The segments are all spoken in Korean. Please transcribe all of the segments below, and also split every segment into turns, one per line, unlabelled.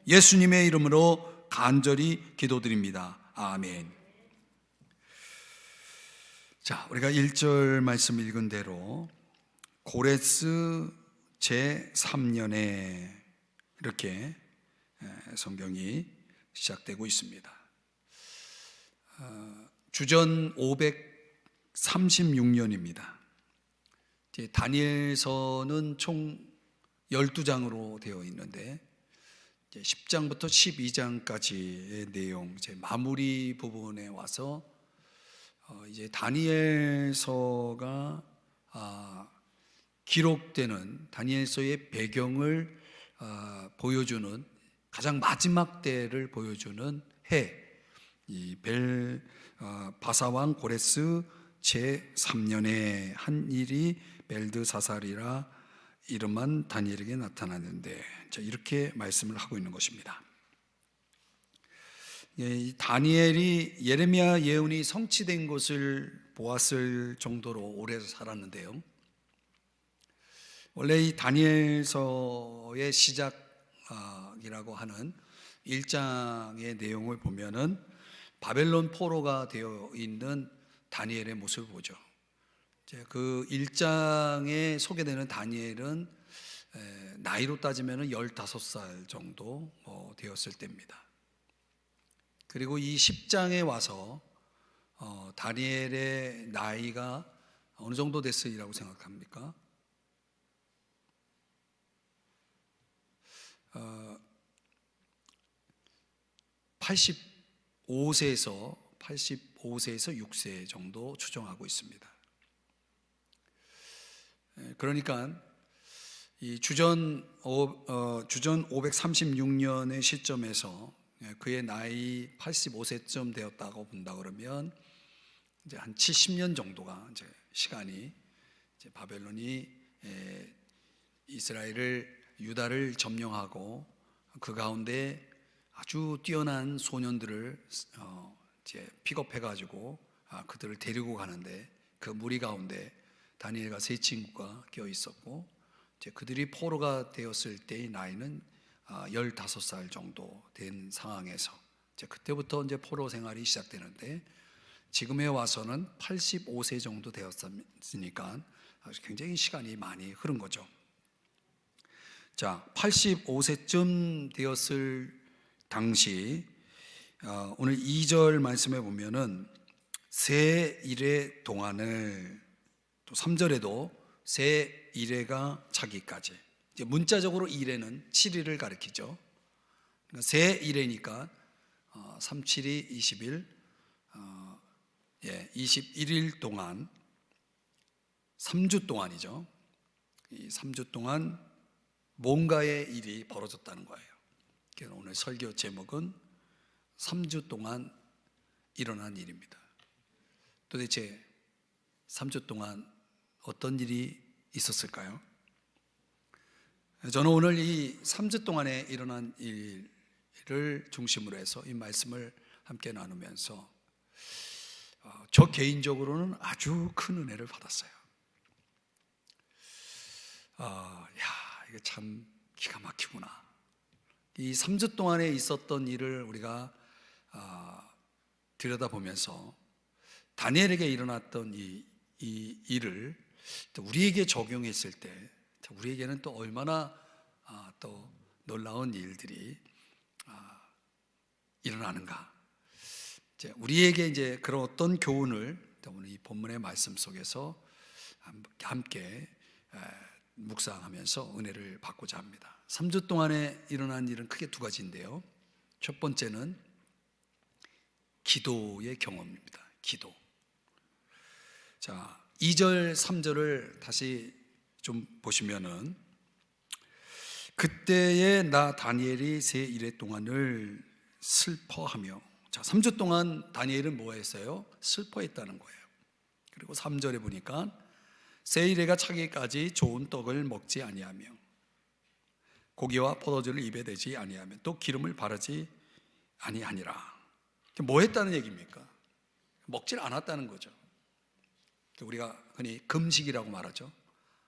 예수님의 이름으로 간절히 기도드립니다. 아멘. 자, 우리가 1절 말씀 읽은 대로 고레스 제3년에 이렇게 성경이 시작되고 있습니다. 주전 536년입니다. 다니엘서는 총 12장으로 되어 있는데 10장부터 12장까지의 내용, 마무리 부분에 와서 이제 다니엘서가 기록되는 다니엘서의 배경을 보여주는 가장 마지막 때를 보여주는 해, 이 바사왕 고레스 제3년에 한 일이 벨드사살이라 이름한 다니엘에게 나타났는데, 이렇게 말씀을 하고 있는 것입니다. 다니엘이 예레미야 예언이 성취된 것을 보았을 정도로 오래 살았는데요, 원래 이 다니엘서의 시작이라고 하는 1장의 내용을 보면은 바벨론 포로가 되어 있는 다니엘의 모습을 보죠. 그 1장에 소개되는 다니엘은 나이로 따지면 15살 정도 되었을 때입니다. 그리고 이 10장에 와서 다니엘의 나이가 어느 정도 됐으리라고 생각합니까? 85세에서 6세 정도 추정하고 있습니다. 그러니까 이 주전 536년의 시점에서 그의 나이 85세쯤 되었다고 본다 그러면 이제 한 70년 정도가 이제 시간이 이제 바벨론이 이스라엘을 유다를 점령하고 그 가운데 아주 뛰어난 소년들을 이제 픽업해 가지고 그들을 데리고 가는데, 그 무리 가운데 다니엘과 세 친구가 껴 있었고, 이제 그들이 포로가 되었을 때의 나이는 15살 정도 된 상황에서 이제 그때부터 이제 포로 생활이 시작되는데, 지금에 와서는 85세 정도 되었으니까 굉장히 시간이 많이 흐른 거죠. 자, 85세쯤 되었을 당시 오늘 2절 말씀에 보면은 새 일의 동안을, 또 3절에도 새 일해가 차기까지, 이제 문자적으로 일해는 7일을 가리키죠. 그러니까 새 일해니까 3, 7이 20일, 21일 동안 3주 동안이죠. 이 3주 동안 뭔가의 일이 벌어졌다는 거예요. 그래서 오늘 설교 제목은 3주 동안 일어난 일입니다. 도대체 3주 동안 어떤 일이 있었을까요? 저는 오늘 이 3주 동안에 일어난 일을 중심으로 해서 이 말씀을 함께 나누면서 저 개인적으로는 아주 큰 은혜를 받았어요. 이게 참 기가 막히구나. 이 3주 동안에 있었던 일을 우리가 들여다보면서 다니엘에게 일어났던 이 일을 우리에게 적용했을 때 우리에게는 또 얼마나 또 놀라운 일들이 일어나는가. 우리에게 이제 그런 어떤 교훈을 오늘 이 본문의 말씀 속에서 함께 묵상하면서 은혜를 받고자 합니다. 3주 동안에 일어난 일은 크게 두 가지인데요, 첫 번째는 기도의 경험입니다. 기도. 자, 2절 3절을 다시 좀 보시면은, 그때에 나 다니엘이 새 일해 동안을 슬퍼하며. 자, 3주 동안 다니엘은 뭐 했어요? 슬퍼했다는 거예요. 그리고 3절에 보니까 새 일해가 차기까지 좋은 떡을 먹지 아니하며 고기와 포도주를 입에 대지 아니하며 또 기름을 바르지 아니하니라. 뭐 했다는 얘기입니까? 먹질 않았다는 거죠. 우리가 흔히 금식이라고 말하죠.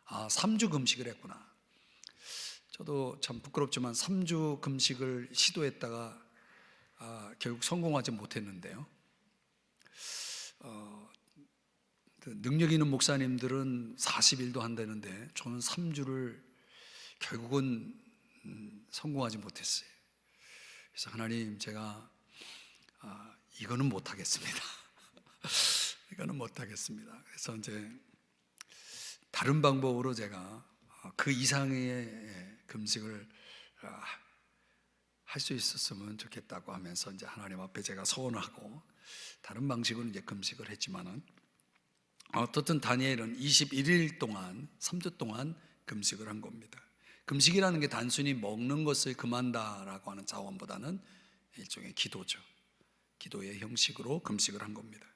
3주 금식을 했구나. 저도 참 부끄럽지만 3주 금식을 시도했다가 결국 성공하지 못했는데요. 능력 있는 목사님들은 40일도 한다는데 저는 3주를 결국은 성공하지 못했어요. 그래서 하나님, 제가 이거는 못하겠습니다. 이거는 못하겠습니다. 그래서 이제 다른 방법으로 제가 그 이상의 금식을 할 수 있었으면 좋겠다고 하면서 이제 하나님 앞에 제가 소원하고 다른 방식으로 이제 금식을 했지만은 어떻든 다니엘은 21일 동안 3주 동안 금식을 한 겁니다. 금식이라는 게 단순히 먹는 것을 금한다라고 하는 차원보다는 일종의 기도죠. 기도의 형식으로 금식을 한 겁니다.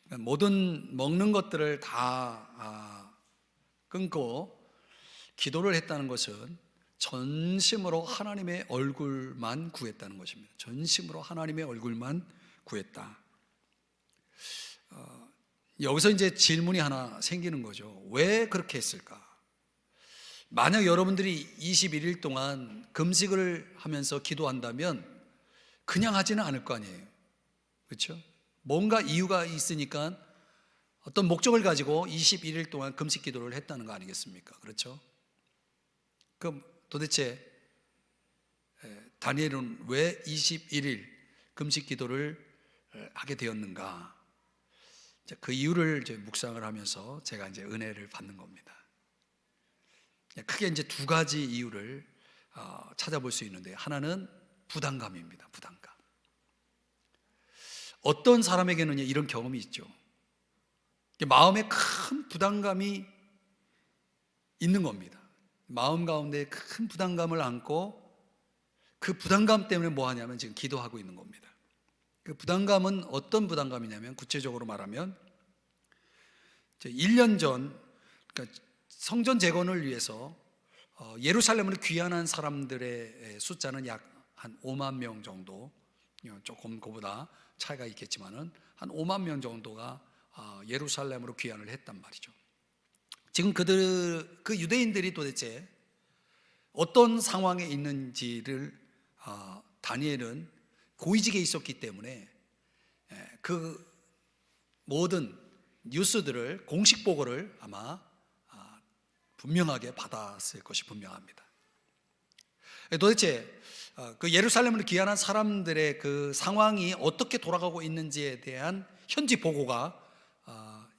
그러니까 모든 먹는 것들을 다 끊고 기도를 했다는 것은 전심으로 하나님의 얼굴만 구했다는 것입니다. 전심으로 하나님의 얼굴만 구했다. 여기서 이제 질문이 하나 생기는 거죠. 왜 그렇게 했을까? 만약 여러분들이 21일 동안 금식을 하면서 기도한다면 그냥 하지는 않을 거 아니에요. 그렇죠? 뭔가 이유가 있으니까 어떤 목적을 가지고 21일 동안 금식 기도를 했다는 거 아니겠습니까? 그렇죠? 그럼 도대체 다니엘은 왜 21일 금식 기도를 하게 되었는가? 그 이유를 이제 묵상을 하면서 제가 이제 은혜를 받는 겁니다. 크게 이제 두 가지 이유를 찾아볼 수 있는데, 하나는 부담감입니다. 부담감. 어떤 사람에게는 이런 경험이 있죠. 마음에 큰 부담감이 있는 겁니다. 마음 가운데 큰 부담감을 안고 그 부담감 때문에 뭐 하냐면 지금 기도하고 있는 겁니다. 그 부담감은 어떤 부담감이냐면, 구체적으로 말하면 1년 전, 그러니까 성전 재건을 위해서 예루살렘으로 귀환한 사람들의 숫자는 약 한 5만 명 정도, 조금 그보다 차이가 있겠지만은 한 5만 명 정도가 예루살렘으로 귀환을 했단 말이죠. 지금 그 유대인들이 도대체 어떤 상황에 있는지를 다니엘은 고위직에 있었기 때문에 그 모든 뉴스들을, 공식 보고를 아마 분명하게 받았을 것이 분명합니다. 도대체 그 예루살렘으로 귀환한 사람들의 그 상황이 어떻게 돌아가고 있는지에 대한 현지 보고가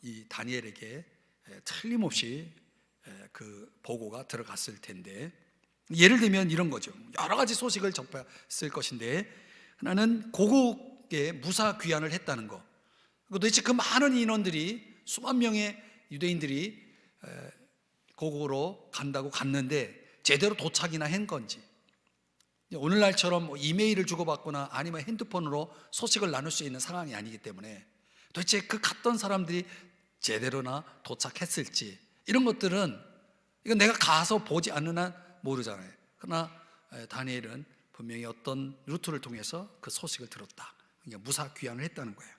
이 다니엘에게 틀림없이 그 보고가 들어갔을 텐데, 예를 들면 이런 거죠. 여러 가지 소식을 접했을 것인데, 하나는 고국에 무사 귀환을 했다는 거. 도대체 그 많은 인원들이, 수만 명의 유대인들이 고국으로 간다고 갔는데 제대로 도착이나 한 건지, 오늘날처럼 뭐 이메일을 주고받거나 아니면 핸드폰으로 소식을 나눌 수 있는 상황이 아니기 때문에 도대체 그 갔던 사람들이 제대로나 도착했을지, 이런 것들은 이건 내가 가서 보지 않는 한 모르잖아요. 그러나 다니엘은 분명히 어떤 루트를 통해서 그 소식을 들었다. 무사 귀환을 했다는 거예요.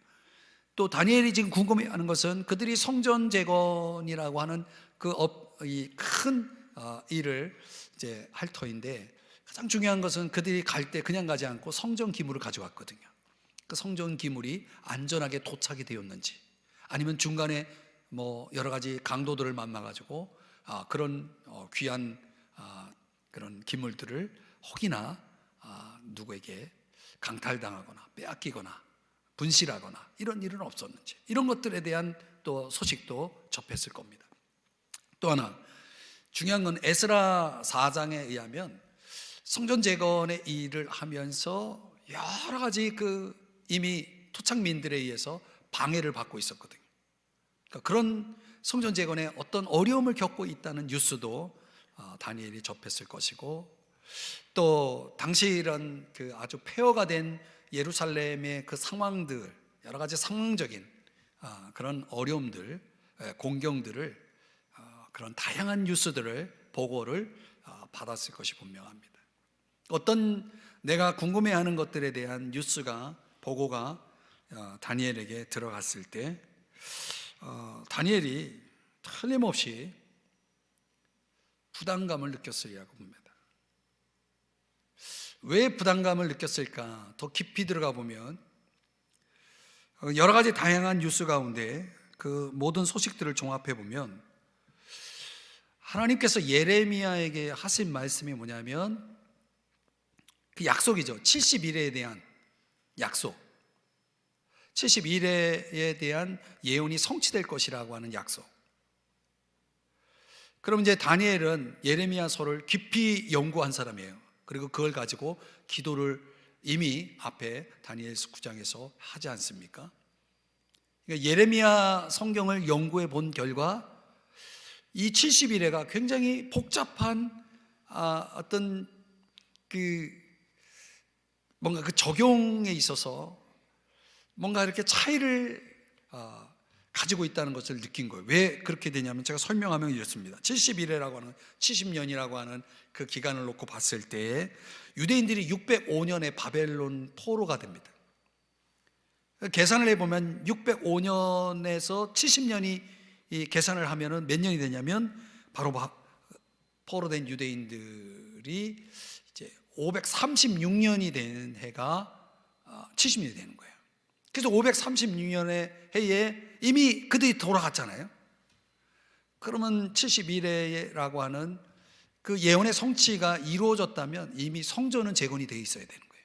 또 다니엘이 지금 궁금해하는 것은 그들이 성전 재건이라고 하는 이 큰 일을 이제 할 터인데, 가장 중요한 것은 그들이 갈 때 그냥 가지 않고 성전 기물을 가져왔거든요. 그 성전 기물이 안전하게 도착이 되었는지, 아니면 중간에 뭐 여러 가지 강도들을 만나가지고 그런 귀한 그런 기물들을 혹이나 누구에게 강탈당하거나 빼앗기거나 분실하거나 이런 일은 없었는지, 이런 것들에 대한 또 소식도 접했을 겁니다. 또 하나 중요한 건 에스라 4장에 의하면 성전 재건의 일을 하면서 여러 가지 이미 토착민들에 의해서 방해를 받고 있었거든요. 그러니까 그런 성전 재건에 어떤 어려움을 겪고 있다는 뉴스도 다니엘이 접했을 것이고, 또 당시 이런 아주 폐허가 된 예루살렘의 그 상황들, 여러 가지 상황적인 그런 어려움들, 공경들을, 그런 다양한 뉴스들을, 보고를 받았을 것이 분명합니다. 어떤 내가 궁금해하는 것들에 대한 뉴스가, 보고가 다니엘에게 들어갔을 때 다니엘이 틀림없이 부담감을 느꼈으리라고 봅니다. 왜 부담감을 느꼈을까? 더 깊이 들어가 보면 여러 가지 다양한 뉴스 가운데 그 모든 소식들을 종합해 보면 하나님께서 예레미야에게 하신 말씀이 뭐냐면 그 약속이죠. 70일에 대한 약속, 70일에 대한 예언이 성취될 것이라고 하는 약속. 그럼 이제 다니엘은 예레미야서를 깊이 연구한 사람이에요. 그리고 그걸 가지고 기도를 이미 앞에 다니엘서 9장에서 하지 않습니까? 그러니까 예레미야 성경을 연구해 본 결과 이 70일에가 굉장히 복잡한 어떤 뭔가 그 적용에 있어서 뭔가 이렇게 차이를 가지고 있다는 것을 느낀 거예요. 왜 그렇게 되냐면 제가 설명하면 이렇습니다. 70일이라고 하는 70년이라고 하는 그 기간을 놓고 봤을 때 유대인들이 605년에 바벨론 포로가 됩니다. 계산을 해보면 605년에서 70년이 계산을 하면은 몇 년이 되냐면 바로 포로된 유대인들이 이제 536년이 되는 해가 70년이 되는 거예요. 그래서 536년의 해에 이미 그들이 돌아갔잖아요. 그러면 71회라고 하는 그 예언의 성취가 이루어졌다면 이미 성전은 재건이 되어 있어야 되는 거예요.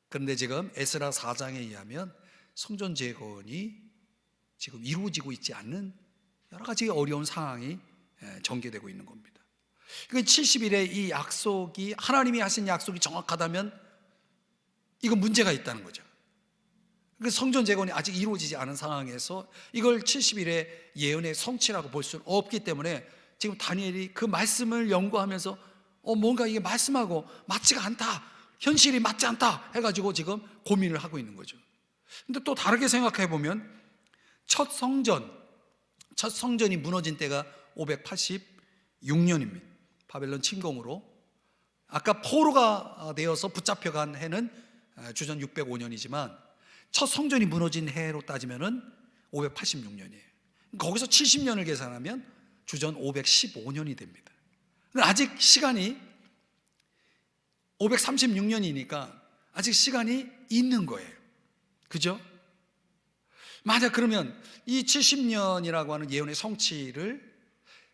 그런데 지금 에스라 4장에 의하면 성전 재건이 지금 이루어지고 있지 않는 여러 가지 어려운 상황이 전개되고 있는 겁니다. 그러니까 70일의 이 약속이 하나님이 하신 약속이 정확하다면 이건 문제가 있다는 거죠. 성전 재건이 아직 이루어지지 않은 상황에서 이걸 70일의 예언의 성취라고 볼 수는 없기 때문에 지금 다니엘이 그 말씀을 연구하면서 뭔가 이게 말씀하고 맞지가 않다, 현실이 맞지 않다 해가지고 지금 고민을 하고 있는 거죠. 근데 또 다르게 생각해 보면 첫 성전이 무너진 때가 586년입니다. 바벨론 침공으로. 아까 포로가 되어서 붙잡혀간 해는 주전 605년이지만 첫 성전이 무너진 해로 따지면은 586년이에요. 거기서 70년을 계산하면 주전 515년이 됩니다. 아직 시간이 536년이니까 아직 시간이 있는 거예요. 그죠? 만약 그러면 이 70년이라고 하는 예언의 성취를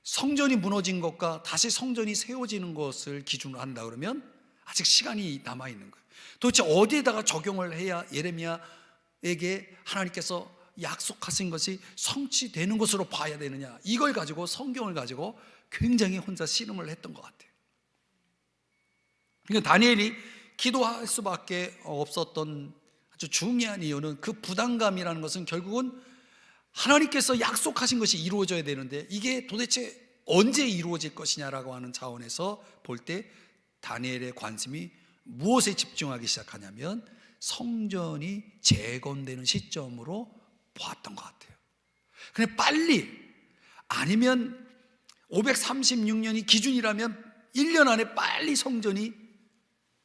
성전이 무너진 것과 다시 성전이 세워지는 것을 기준으로 한다 그러면 아직 시간이 남아있는 거예요. 도대체 어디에다가 적용을 해야 예레미야에게 하나님께서 약속하신 것이 성취되는 것으로 봐야 되느냐, 이걸 가지고 성경을 가지고 굉장히 혼자 씨름을 했던 것 같아요. 그러니까 다니엘이 기도할 수밖에 없었던 아주 중요한 이유는 그 부담감이라는 것은 결국은 하나님께서 약속하신 것이 이루어져야 되는데 이게 도대체 언제 이루어질 것이냐라고 하는 차원에서 볼 때 다니엘의 관심이 무엇에 집중하기 시작하냐면 성전이 재건되는 시점으로 보았던 것 같아요. 근데 빨리, 아니면 536년이 기준이라면 1년 안에 빨리 성전이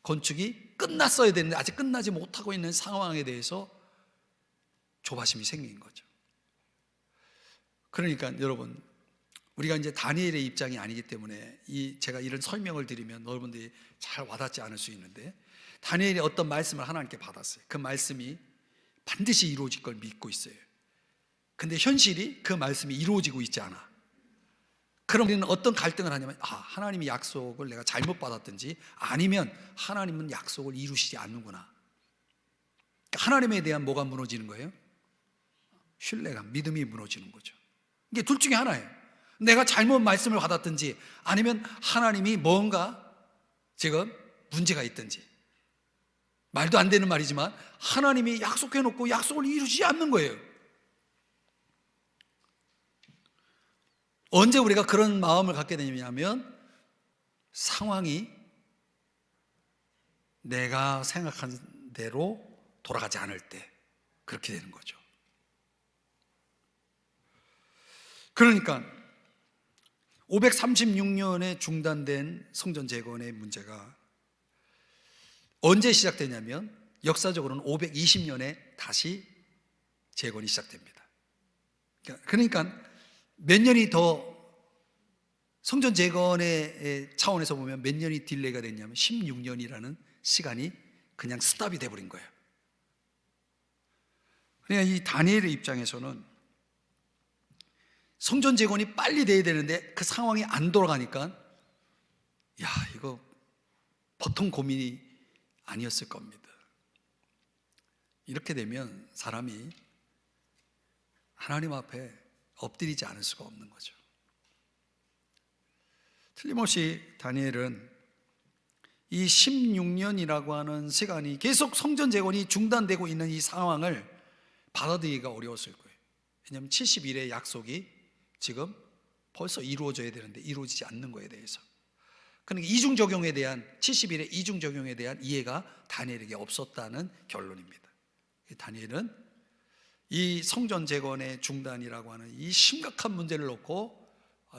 건축이 끝났어야 되는데 아직 끝나지 못하고 있는 상황에 대해서 조바심이 생긴 거죠. 그러니까 여러분, 우리가 이제 다니엘의 입장이 아니기 때문에 제가 이런 설명을 드리면 여러분들이 잘 와닿지 않을 수 있는데, 다니엘이 어떤 말씀을 하나님께 받았어요. 그 말씀이 반드시 이루어질 걸 믿고 있어요. 근데 현실이 그 말씀이 이루어지고 있지 않아. 그럼 우리는 어떤 갈등을 하냐면 하나님이 약속을 내가 잘못 받았든지 아니면 하나님은 약속을 이루시지 않는구나. 하나님에 대한 뭐가 무너지는 거예요? 신뢰감, 믿음이 무너지는 거죠. 이게 둘 중에 하나예요. 내가 잘못 말씀을 받았든지 아니면 하나님이 뭔가 지금 문제가 있든지. 말도 안 되는 말이지만 하나님이 약속해놓고 약속을 이루지 않는 거예요. 언제 우리가 그런 마음을 갖게 되냐면 상황이 내가 생각한 대로 돌아가지 않을 때 그렇게 되는 거죠. 그러니까 536년에 중단된 성전 재건의 문제가 언제 시작되냐면 역사적으로는 520년에 다시 재건이 시작됩니다. 그러니까 몇 년이 더 성전 재건의 차원에서 보면 몇 년이 딜레이가 됐냐면 16년이라는 시간이 그냥 스탑이 돼버린 거예요. 그러니까 이 다니엘의 입장에서는 성전 재건이 빨리 돼야 되는데 그 상황이 안 돌아가니까 이거 보통 고민이 아니었을 겁니다. 이렇게 되면 사람이 하나님 앞에 엎드리지 않을 수가 없는 거죠. 틀림없이 다니엘은 이 16년이라고 하는 시간이 계속 성전 재건이 중단되고 있는 이 상황을 받아들이기가 어려웠을 거예요. 왜냐하면 70일의 약속이 지금 벌써 이루어져야 되는데 이루어지지 않는 거에 대해서, 그러니까 이중 적용에 대한 70일의 이중 적용에 대한 이해가 다니엘에게 없었다는 결론입니다. 다니엘은 이 성전 재건의 중단이라고 하는 이 심각한 문제를 놓고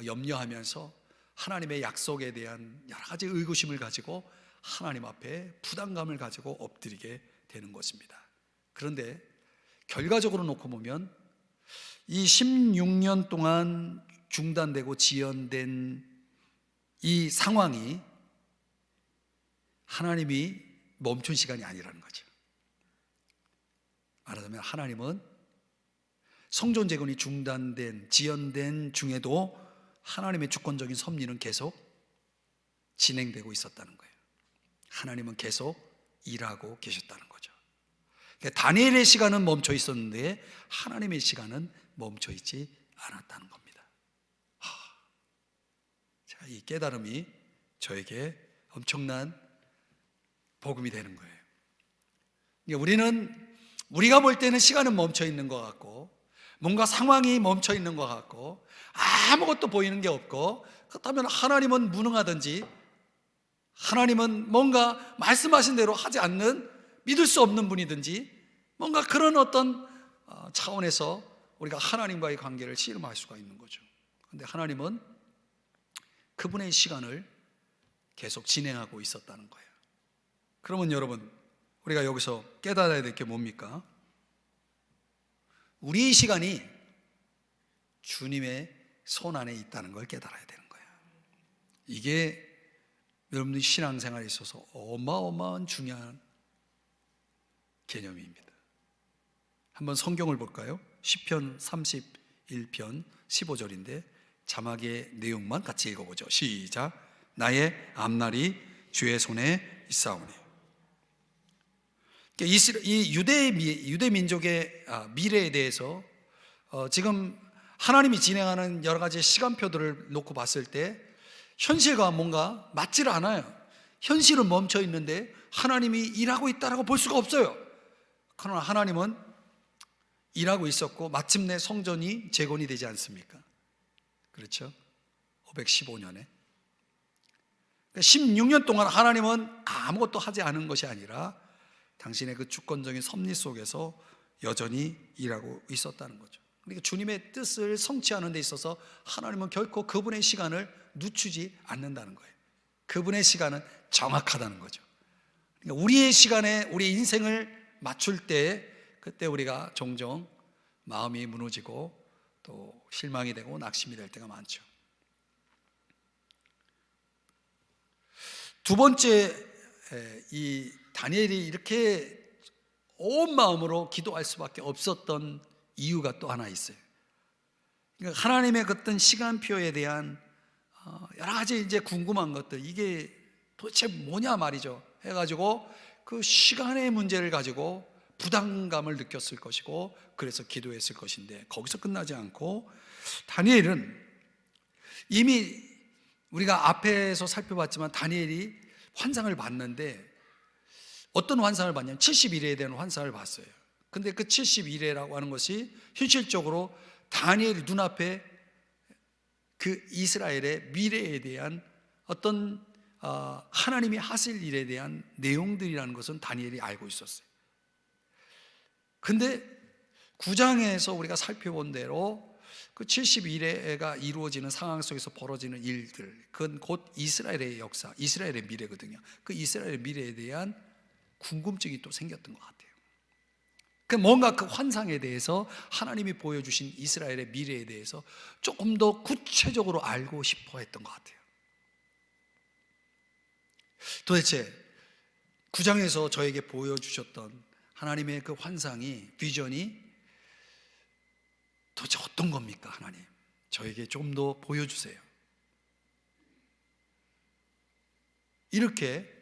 염려하면서 하나님의 약속에 대한 여러 가지 의구심을 가지고 하나님 앞에 부담감을 가지고 엎드리게 되는 것입니다. 그런데 결과적으로 놓고 보면 이 16년 동안 중단되고 지연된 이 상황이 하나님이 멈춘 시간이 아니라는 거죠. 말하자면 하나님은 성전 재건이 중단된, 지연된 중에도 하나님의 주권적인 섭리는 계속 진행되고 있었다는 거예요. 하나님은 계속 일하고 계셨다는 거죠. 그러니까 다니엘의 시간은 멈춰 있었는데 하나님의 시간은 멈춰 있지 않았다는 겁니다. 자, 이 깨달음이 저에게 엄청난 복음이 되는 거예요. 그러니까 우리가 볼 때는 시간은 멈춰 있는 것 같고, 뭔가 상황이 멈춰 있는 것 같고, 아무것도 보이는 게 없고, 그렇다면 하나님은 무능하든지, 하나님은 뭔가 말씀하신 대로 하지 않는 믿을 수 없는 분이든지, 뭔가 그런 어떤 차원에서 우리가 하나님과의 관계를 씨름할 수가 있는 거죠. 그런데 하나님은 그분의 시간을 계속 진행하고 있었다는 거예요. 그러면 여러분, 우리가 여기서 깨달아야 될 게 뭡니까? 우리의 시간이 주님의 손 안에 있다는 걸 깨달아야 되는 거예요. 이게 여러분들 신앙생활에 있어서 어마어마한 중요한 개념입니다. 한번 성경을 볼까요? 시편 31편 15절인데 자막의 내용만 같이 읽어보죠. 시작. 나의 앞날이 주의 손에 있사오니. 이 유대 민족의 미래에 대해서 지금 하나님이 진행하는 여러 가지 시간표들을 놓고 봤을 때 현실과 뭔가 맞지를 않아요. 현실은 멈춰 있는데 하나님이 일하고 있다라고 볼 수가 없어요. 그러나 하나님은 일하고 있었고 마침내 성전이 재건이 되지 않습니까? 그렇죠? 515년에 16년 동안 하나님은 아무것도 하지 않은 것이 아니라 당신의 그 주권적인 섭리 속에서 여전히 일하고 있었다는 거죠. 그러니까 주님의 뜻을 성취하는 데 있어서 하나님은 결코 그분의 시간을 늦추지 않는다는 거예요. 그분의 시간은 정확하다는 거죠. 그러니까 우리의 시간에 우리의 인생을 맞출 때 그때 우리가 종종 마음이 무너지고 또 실망이 되고 낙심이 될 때가 많죠. 두 번째, 이 다니엘이 이렇게 온 마음으로 기도할 수밖에 없었던 이유가 또 하나 있어요. 그러니까 하나님의 어떤 시간표에 대한 여러 가지 이제 궁금한 것들, 이게 도대체 뭐냐 말이죠. 해가지고 그 시간의 문제를 가지고 부담감을 느꼈을 것이고 그래서 기도했을 것인데 거기서 끝나지 않고 다니엘은 이미 우리가 앞에서 살펴봤지만 다니엘이 환상을 봤는데 어떤 환상을 봤냐면 70일에 대한 환상을 봤어요. 근데 그 70일에라고 하는 것이 현실적으로 다니엘이 눈앞에 그 이스라엘의 미래에 대한 어떤 하나님이 하실 일에 대한 내용들이라는 것은 다니엘이 알고 있었어요. 근데 9장에서 우리가 살펴본 대로 그 70일에가 이루어지는 상황 속에서 벌어지는 일들, 그건 곧 이스라엘의 역사, 이스라엘의 미래거든요. 그 이스라엘의 미래에 대한 궁금증이 또 생겼던 것 같아요. 뭔가 그 환상에 대해서 하나님이 보여주신 이스라엘의 미래에 대해서 조금 더 구체적으로 알고 싶어 했던 것 같아요. 도대체 9장에서 저에게 보여주셨던 하나님의 그 환상이, 비전이 도대체 어떤 겁니까? 하나님, 저에게 좀 더 보여주세요. 이렇게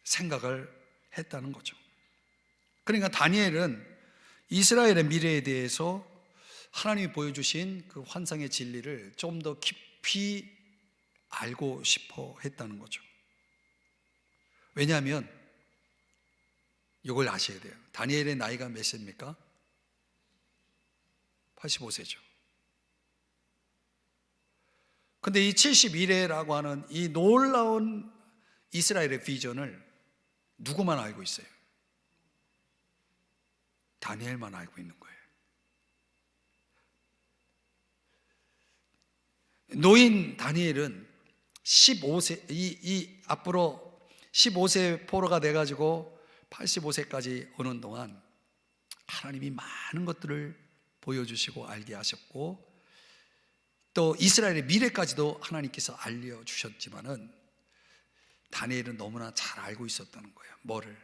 생각을 했다는 거죠. 그러니까 다니엘은 이스라엘의 미래에 대해서 하나님이 보여주신 그 환상의 진리를 좀 더 깊이 알고 싶어 했다는 거죠. 왜냐하면 이걸 아셔야 돼요. 다니엘의 나이가 몇 세입니까? 85세죠. 근데 이 71회라고 하는 이 놀라운 이스라엘의 비전을 누구만 알고 있어요? 다니엘만 알고 있는 거예요. 노인 다니엘은 15세, 앞으로 15세 포로가 돼가지고 85세까지 오는 동안 하나님이 많은 것들을 보여주시고 알게 하셨고, 또 이스라엘의 미래까지도 하나님께서 알려주셨지만은 다니엘은 너무나 잘 알고 있었다는 거예요. 뭐를?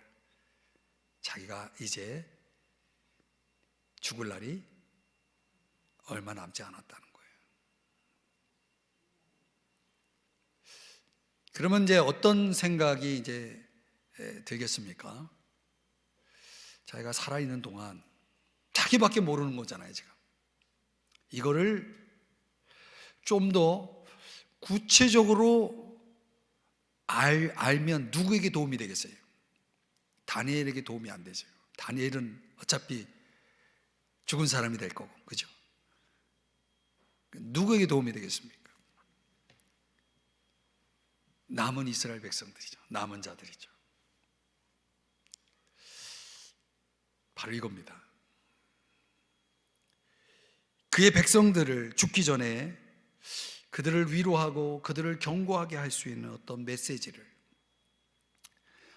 자기가 이제 죽을 날이 얼마 남지 않았다는 거예요. 그러면 이제 어떤 생각이 이제 들겠습니까? 자기가 살아있는 동안 자기밖에 모르는 거잖아요, 지금. 이거를 좀 더 구체적으로 알면 누구에게 도움이 되겠어요? 다니엘에게 도움이 안 되죠. 다니엘은 어차피 죽은 사람이 될 거고, 그죠? 누구에게 도움이 되겠습니까? 남은 이스라엘 백성들이죠. 남은 자들이죠. 바로 이겁니다. 그의 백성들을 죽기 전에 그들을 위로하고 그들을 경고하게 할 수 있는 어떤 메시지를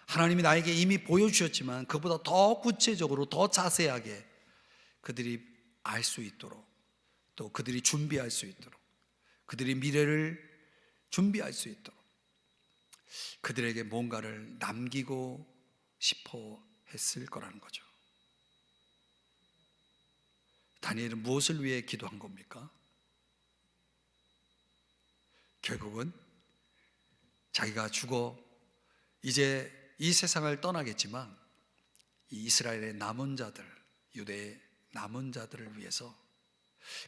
하나님이 나에게 이미 보여주셨지만 그보다 더 구체적으로, 더 자세하게 그들이 알 수 있도록, 또 그들이 준비할 수 있도록, 그들이 미래를 준비할 수 있도록 그들에게 뭔가를 남기고 싶어 했을 거라는 거죠. 다니엘은 무엇을 위해 기도한 겁니까? 결국은 자기가 죽어 이제 이 세상을 떠나겠지만 이 이스라엘의 남은 자들, 유대의 남은 자들을 위해서,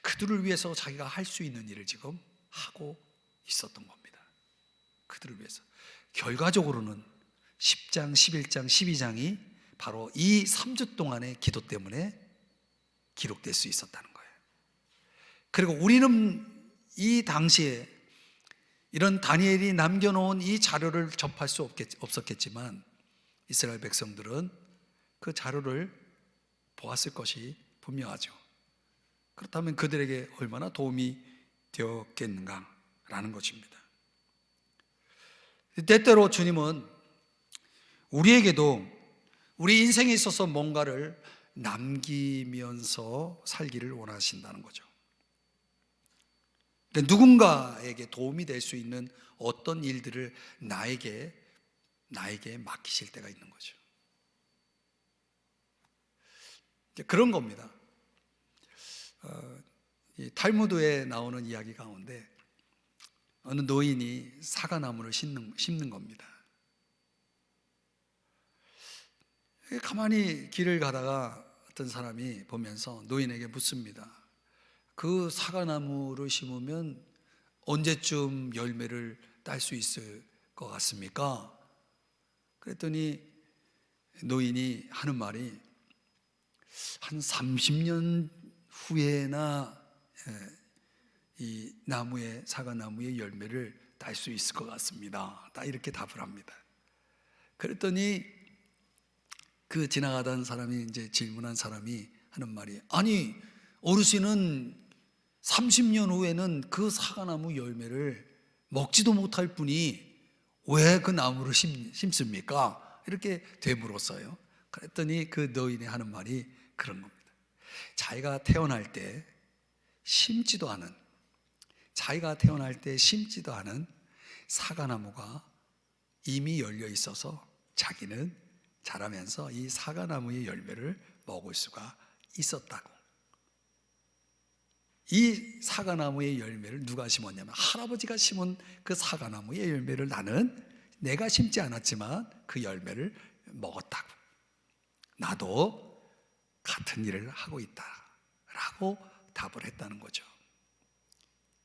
그들을 위해서 자기가 할 수 있는 일을 지금 하고 있었던 겁니다. 그들을 위해서. 결과적으로는 10장, 11장, 12장이 바로 이 3주 동안의 기도 때문에 기록될 수 있었다는 거예요. 그리고 우리는 이 당시에 이런 다니엘이 남겨놓은 이 자료를 접할 수 없었겠지만 이스라엘 백성들은 그 자료를 보았을 것이 분명하죠. 그렇다면 그들에게 얼마나 도움이 되었겠는가라는 것입니다. 때때로 주님은 우리에게도 우리 인생에 있어서 뭔가를 남기면서 살기를 원하신다는 거죠. 누군가에게 도움이 될 수 있는 어떤 일들을 나에게 맡기실 때가 있는 거죠. 그런 겁니다. 이 탈무드에 나오는 이야기 가운데 어느 노인이 사과나무를 심는 겁니다. 가만히 길을 가다가 어떤 사람이 보면서 노인에게 묻습니다. 그 사과나무를 심으면 언제쯤 열매를 딸 수 있을 것 같습니까? 그랬더니 노인이 하는 말이 한 30년 후에나 이 사과나무의 열매를 딸 수 있을 것 같습니다. 딱 이렇게 답을 합니다. 그랬더니 그 지나가던 사람이, 이제 질문한 사람이 하는 말이, 아니 어르신은 30년 후에는 그 사과나무 열매를 먹지도 못할 분이 왜 그 나무를 심습니까? 이렇게 되물었어요. 그랬더니 그 노인이 하는 말이 그런 겁니다. 자기가 태어날 때 심지도 않은 사과나무가 이미 열려 있어서 자기는 자라면서 이 사과나무의 열매를 먹을 수가 있었다고. 이 사과나무의 열매를 누가 심었냐면 할아버지가 심은 그 사과나무의 열매를 나는 내가 심지 않았지만 그 열매를 먹었다고. 나도 같은 일을 하고 있다라고 답을 했다는 거죠.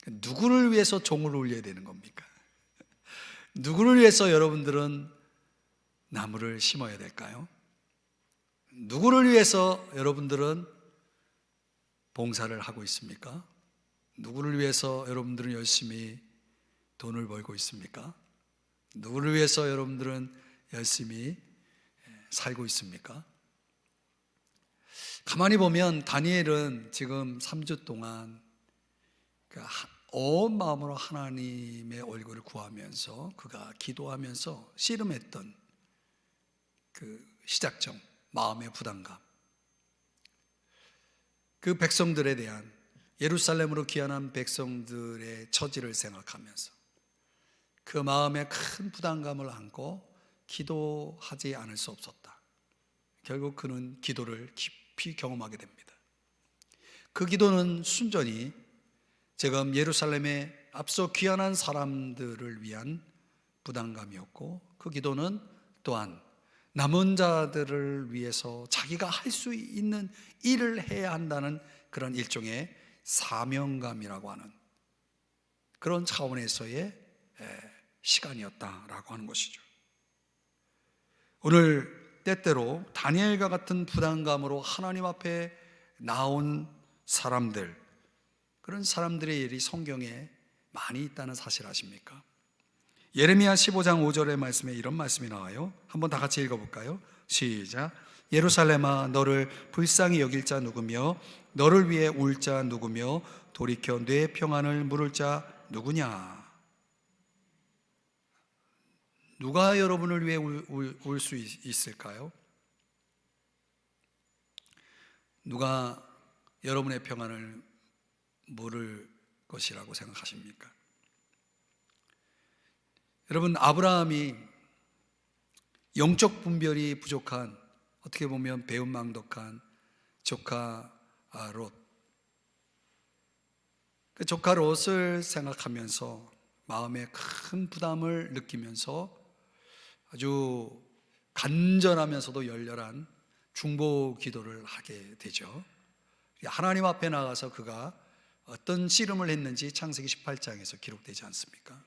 누구를 위해서 종을 울려야 되는 겁니까? 누구를 위해서 여러분들은 나무를 심어야 될까요? 누구를 위해서 여러분들은 봉사를 하고 있습니까? 누구를 위해서 여러분들은 열심히 돈을 벌고 있습니까? 누구를 위해서 여러분들은 열심히 살고 있습니까? 가만히 보면 다니엘은 지금 3주 동안 온 마음으로 하나님의 얼굴을 구하면서 그가 기도하면서 씨름했던 그 시작점, 마음의 부담감, 그 백성들에 대한 예루살렘으로 귀환한 백성들의 처지를 생각하면서 그 마음에 큰 부담감을 안고 기도하지 않을 수 없었다. 결국 그는 기도를 깊이 경험하게 됩니다. 그 기도는 순전히 지금 예루살렘에 앞서 귀환한 사람들을 위한 부담감이었고, 그 기도는 또한 남은 자들을 위해서 자기가 할 수 있는 일을 해야 한다는 그런 일종의 사명감이라고 하는 그런 차원에서의 시간이었다라고 하는 것이죠. 오늘 때때로 다니엘과 같은 부담감으로 하나님 앞에 나온 사람들, 그런 사람들의 일이 성경에 많이 있다는 사실 아십니까? 예레미야 15장 5절의 말씀에 이런 말씀이 나와요. 한번 다 같이 읽어볼까요? 시작. 예루살렘아, 너를 불쌍히 여길 자 누구며 너를 위해 울 자 누구며 돌이켜 내 평안을 물을 자 누구냐? 누가 여러분을 위해 울 수 있을까요? 누가 여러분의 평안을 물을 것이라고 생각하십니까? 여러분, 아브라함이 영적 분별이 부족한, 어떻게 보면 배은망덕한 조카 롯, 그 조카 롯을 생각하면서 마음에 큰 부담을 느끼면서 아주 간절하면서도 열렬한 중보 기도를 하게 되죠. 하나님 앞에 나가서 그가 어떤 씨름을 했는지 창세기 18장에서 기록되지 않습니까?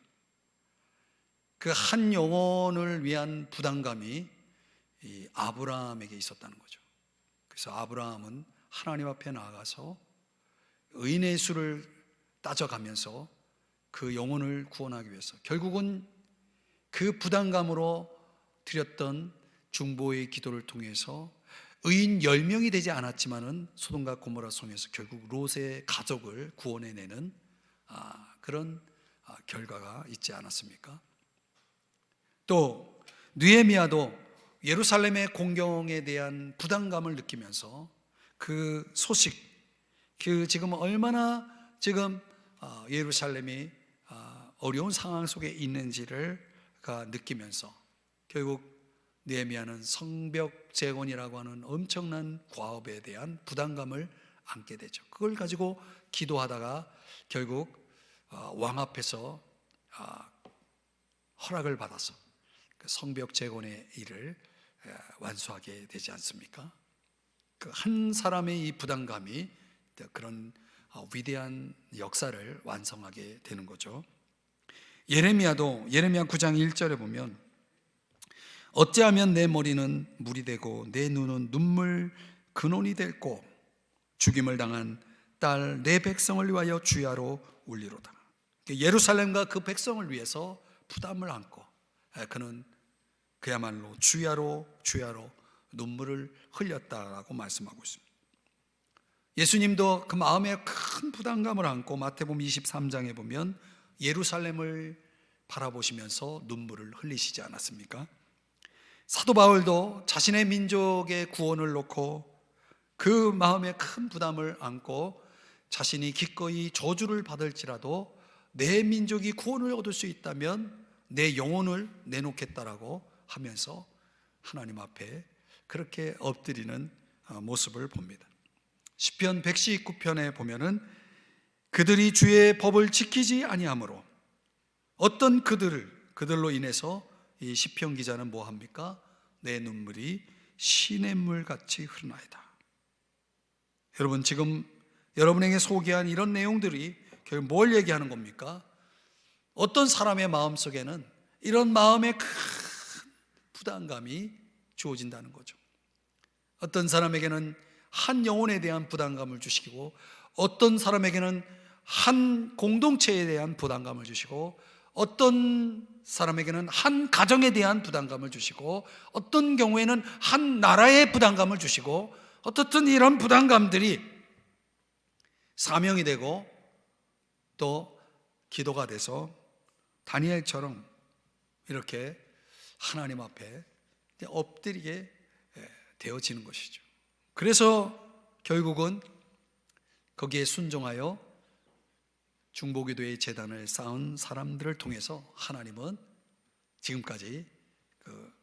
그 한 영혼을 위한 부담감이 이 아브라함에게 있었다는 거죠. 그래서 아브라함은 하나님 앞에 나가서 의인의 수를 따져가면서 그 영혼을 구원하기 위해서 결국은 그 부담감으로 드렸던 중보의 기도를 통해서 의인 10명이 되지 않았지만은 소돔과 고모라 성에서 결국 롯의 가족을 구원해내는 그런 결과가 있지 않았습니까? 또 느헤미야도 예루살렘의 공경에 대한 부담감을 느끼면서 그 소식, 그 지금 얼마나 지금 예루살렘이 어려운 상황 속에 있는지를 느끼면서 결국 느헤미야는 성벽 재건이라고 하는 엄청난 과업에 대한 부담감을 안게 되죠. 그걸 가지고 기도하다가 결국 왕 앞에서 허락을 받아서 성벽 재건의 일을 완수하게 되지 않습니까? 그 한 사람의 이 부담감이 그런 위대한 역사를 완성하게 되는 거죠. 예레미야도 예레미야 9장 1절에 보면 어찌하면 내 머리는 물이 되고 내 눈은 눈물 근원이 됐고 죽임을 당한 딸 내 백성을 위하여 주야로 울리로다. 예루살렘과 그 백성을 위해서 부담을 안고 그는 그야말로 주야로 눈물을 흘렸다라고 말씀하고 있습니다. 예수님도 그 마음에 큰 부담감을 안고 마태복음 23장에 보면 예루살렘을 바라보시면서 눈물을 흘리시지 않았습니까? 사도 바울도 자신의 민족의 구원을 놓고 그 마음에 큰 부담을 안고 자신이 기꺼이 저주를 받을지라도 내 민족이 구원을 얻을 수 있다면 내 영혼을 내놓겠다라고 하면서 하나님 앞에 그렇게 엎드리는 모습을 봅니다. 시편 119편에 보면은 그들이 주의 법을 지키지 아니하므로 어떤 그들로 인해서 이 시편 기자는 뭐 합니까? 내 눈물이 시냇물 같이 흐르나이다. 여러분, 지금 여러분에게 소개한 이런 내용들이 결국 뭘 얘기하는 겁니까? 어떤 사람의 마음속에는 이런 마음의 큰 부담감이 주어진다는 거죠. 어떤 사람에게는 한 영혼에 대한 부담감을 주시고, 어떤 사람에게는 한 공동체에 대한 부담감을 주시고, 어떤 사람에게는 한 가정에 대한 부담감을 주시고, 어떤 경우에는 한 나라의 부담감을 주시고, 어떻든 이런 부담감들이 사명이 되고 또 기도가 돼서 다니엘처럼 이렇게 하나님 앞에 엎드리게 되어지는 것이죠. 그래서 결국은 거기에 순종하여 중보기도의 제단을 쌓은 사람들을 통해서 하나님은 지금까지 그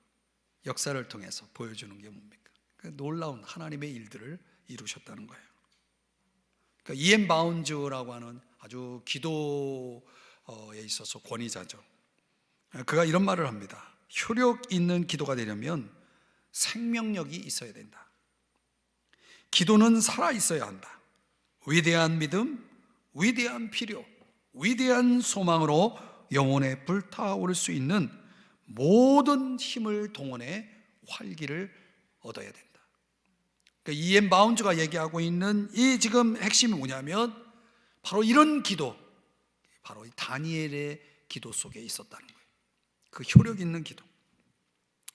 역사를 통해서 보여주는 게 뭡니까? 그 놀라운 하나님의 일들을 이루셨다는 거예요. 그러니까 이엠 바운즈라고 하는 아주 기도에 있어서 권위자죠. 그가 이런 말을 합니다. 효력 있는 기도가 되려면 생명력이 있어야 된다. 기도는 살아 있어야 한다. 위대한 믿음, 위대한 필요, 위대한 소망으로 영혼에 불타오를 수 있는 모든 힘을 동원해 활기를 얻어야 된다. 그러니까 이엠 바운즈가 얘기하고 있는 이 지금 핵심이 뭐냐면 바로 이런 기도, 바로 다니엘의 기도 속에 있었다는 거예요. 그 효력 있는 기도,